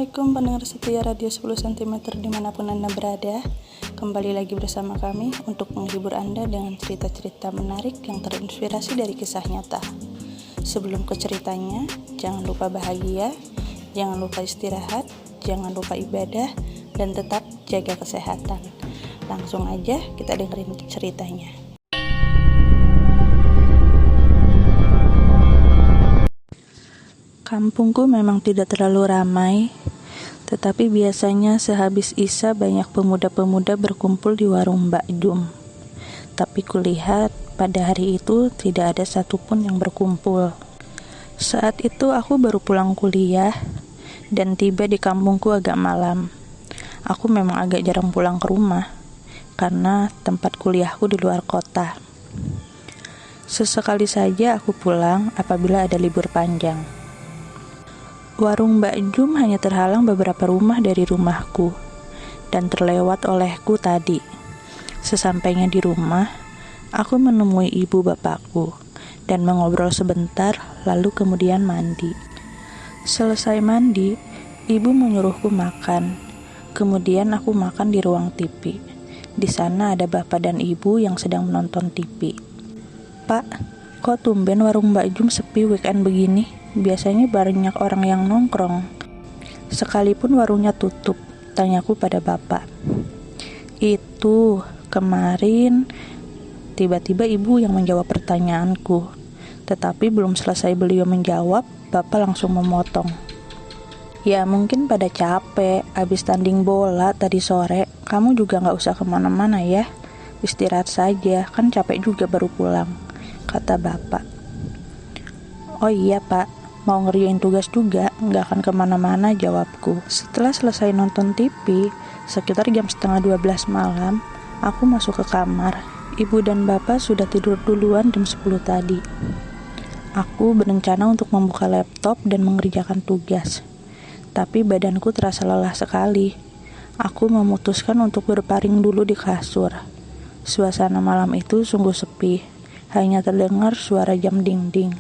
Assalamualaikum pendengar setia Radio 10 cm dimanapun Anda berada. Kembali lagi bersama kami untuk menghibur Anda dengan cerita-cerita menarik yang terinspirasi dari kisah nyata. Sebelum ke ceritanya, jangan lupa bahagia, jangan lupa istirahat, jangan lupa ibadah, dan tetap jaga kesehatan. Langsung aja kita dengerin ceritanya. Kampungku memang tidak terlalu ramai, tetapi biasanya sehabis Isya banyak pemuda-pemuda berkumpul di warung Mbak Jum. Tapi kulihat pada hari itu tidak ada satupun yang berkumpul. Saat itu aku baru pulang kuliah dan tiba di kampungku agak malam. Aku memang agak jarang pulang ke rumah karena tempat kuliahku di luar kota. Sesekali saja aku pulang apabila ada libur panjang. Warung Mbak Jum hanya terhalang beberapa rumah dari rumahku dan terlewat olehku tadi. Sesampainya di rumah, aku menemui ibu bapakku dan mengobrol sebentar lalu kemudian mandi. Selesai mandi, ibu menyuruhku makan. Kemudian aku makan di ruang TV. Di sana ada bapak dan ibu yang sedang menonton TV. "Pak, kok tumben warung Mbak Jum sepi weekend begini? Biasanya banyak orang yang nongkrong. Sekalipun warungnya tutup," tanyaku pada bapak. "Itu, kemarin..." Tiba-tiba ibu yang menjawab pertanyaanku. Tetapi belum selesai beliau menjawab, bapak langsung memotong. "Ya mungkin pada capek, habis tanding bola tadi sore. Kamu juga gak usah kemana-mana ya. Istirahat saja, kan capek juga baru pulang," kata bapak. "Oh iya pak, mau ngerjain tugas juga, gak akan kemana-mana," jawabku. Setelah selesai nonton TV, sekitar jam 11:30 malam, aku masuk ke kamar. Ibu dan bapak sudah tidur duluan jam 10 tadi. Aku berencana untuk membuka laptop dan mengerjakan tugas. Tapi badanku terasa lelah sekali. Aku memutuskan untuk berbaring dulu di kasur. Suasana malam itu sungguh sepi, hanya terdengar suara jam dinding.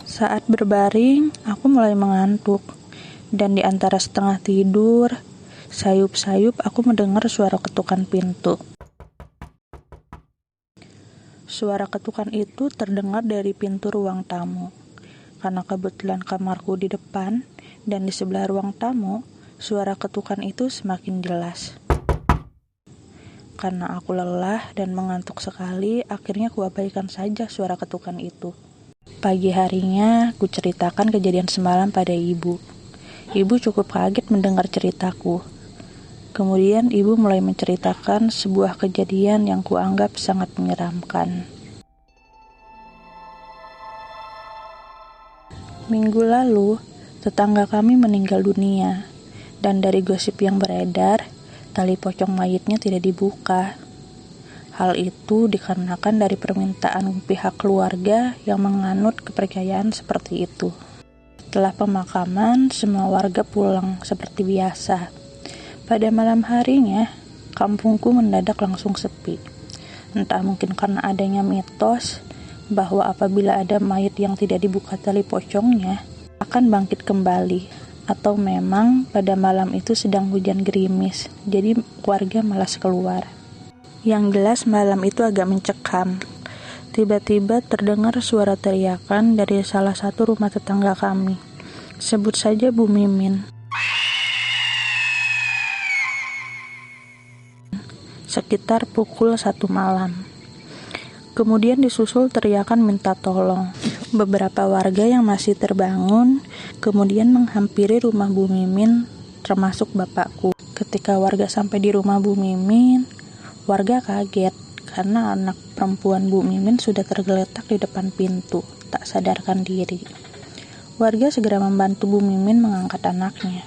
Saat berbaring, aku mulai mengantuk, dan di antara setengah tidur, sayup-sayup aku mendengar suara ketukan pintu. Suara ketukan itu terdengar dari pintu ruang tamu. Karena kebetulan kamarku di depan, dan di sebelah ruang tamu, suara ketukan itu semakin jelas. Karena aku lelah dan mengantuk sekali, akhirnya kuabaikan saja suara ketukan itu. Pagi harinya, ku ceritakan kejadian semalam pada ibu. Ibu cukup kaget mendengar ceritaku. Kemudian ibu mulai menceritakan sebuah kejadian yang kuanggap sangat menyeramkan. Minggu lalu, tetangga kami meninggal dunia, dan dari gosip yang beredar, tali pocong mayitnya tidak dibuka. Hal itu dikarenakan dari permintaan pihak keluarga yang menganut kepercayaan seperti itu. Setelah pemakaman, semua warga pulang seperti biasa. Pada malam harinya, kampungku mendadak langsung sepi. Entah mungkin karena adanya mitos bahwa apabila ada mayit yang tidak dibuka tali pocongnya, akan bangkit kembali. Atau memang pada malam itu sedang hujan gerimis, jadi warga malas keluar. Yang jelas malam itu agak mencekam. Tiba-tiba terdengar suara teriakan dari salah satu rumah tetangga kami. Sebut saja Bu Mimin. Sekitar pukul 1 malam. Kemudian disusul teriakan minta tolong. Beberapa warga yang masih terbangun kemudian menghampiri rumah Bu Mimin, termasuk bapakku. Ketika warga sampai di rumah Bu Mimin, warga kaget karena anak perempuan Bu Mimin sudah tergeletak di depan pintu, tak sadarkan diri. Warga segera membantu Bu Mimin mengangkat anaknya.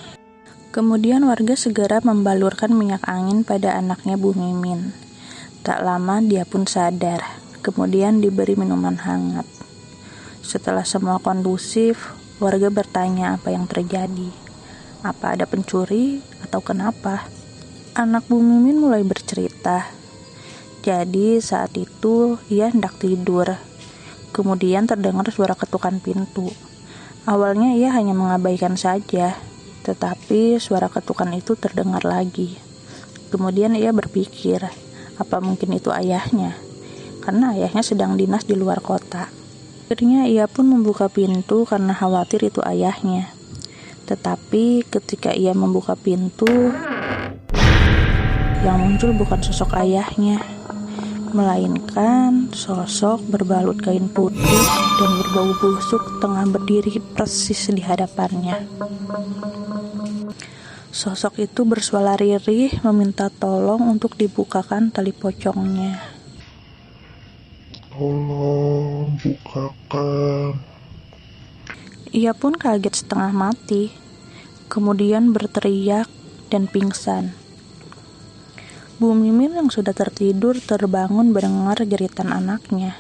Kemudian warga segera membalurkan minyak angin pada anaknya Bu Mimin. Tak lama dia pun sadar, kemudian diberi minuman hangat. Setelah semua kondusif, warga bertanya apa yang terjadi. Apa ada pencuri atau kenapa? Anak Bu Mimin mulai bercerita. Jadi saat itu ia hendak tidur. Kemudian terdengar suara ketukan pintu. Awalnya ia hanya mengabaikan saja, tetapi suara ketukan itu terdengar lagi. Kemudian ia berpikir, apa mungkin itu ayahnya? Karena ayahnya sedang dinas di luar kota. Akhirnya ia pun membuka pintu karena khawatir itu ayahnya. Tetapi ketika ia membuka pintu, yang muncul bukan sosok ayahnya, melainkan sosok berbalut kain putih dan berbau busuk tengah berdiri persis di hadapannya. Sosok itu bersuara lirih meminta tolong untuk dibukakan tali pocongnya. Tolong bukakan. Ia pun kaget setengah mati, kemudian berteriak dan pingsan. Bu Mimin yang sudah tertidur terbangun mendengar jeritan anaknya,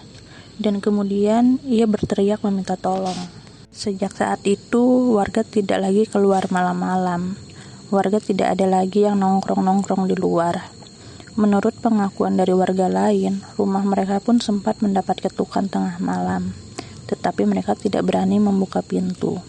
dan kemudian ia berteriak meminta tolong. Sejak saat itu, warga tidak lagi keluar malam-malam. Warga tidak ada lagi yang nongkrong-nongkrong di luar. Menurut pengakuan dari warga lain, rumah mereka pun sempat mendapat ketukan tengah malam, tetapi mereka tidak berani membuka pintu.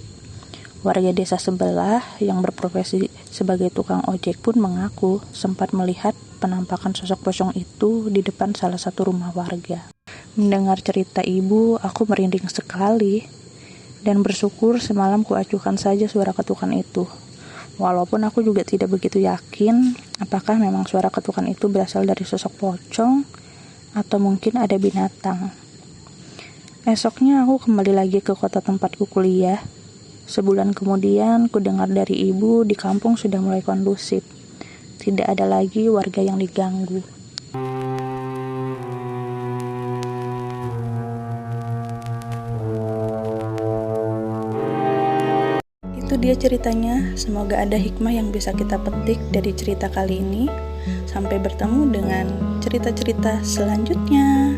Warga desa sebelah yang berprofesi sebagai tukang ojek pun mengaku sempat melihat penampakan sosok pocong itu di depan salah satu rumah warga. Mendengar cerita ibu, aku merinding sekali dan bersyukur semalam kuacuhkan saja suara ketukan itu. Walaupun aku juga tidak begitu yakin apakah memang suara ketukan itu berasal dari sosok pocong atau mungkin ada binatang. Esoknya aku kembali lagi ke kota tempatku kuliah. Sebulan kemudian, ku dengar dari ibu di kampung sudah mulai kondusif. Tidak ada lagi warga yang diganggu. Itu dia ceritanya. Semoga ada hikmah yang bisa kita petik dari cerita kali ini. Sampai bertemu dengan cerita-cerita selanjutnya.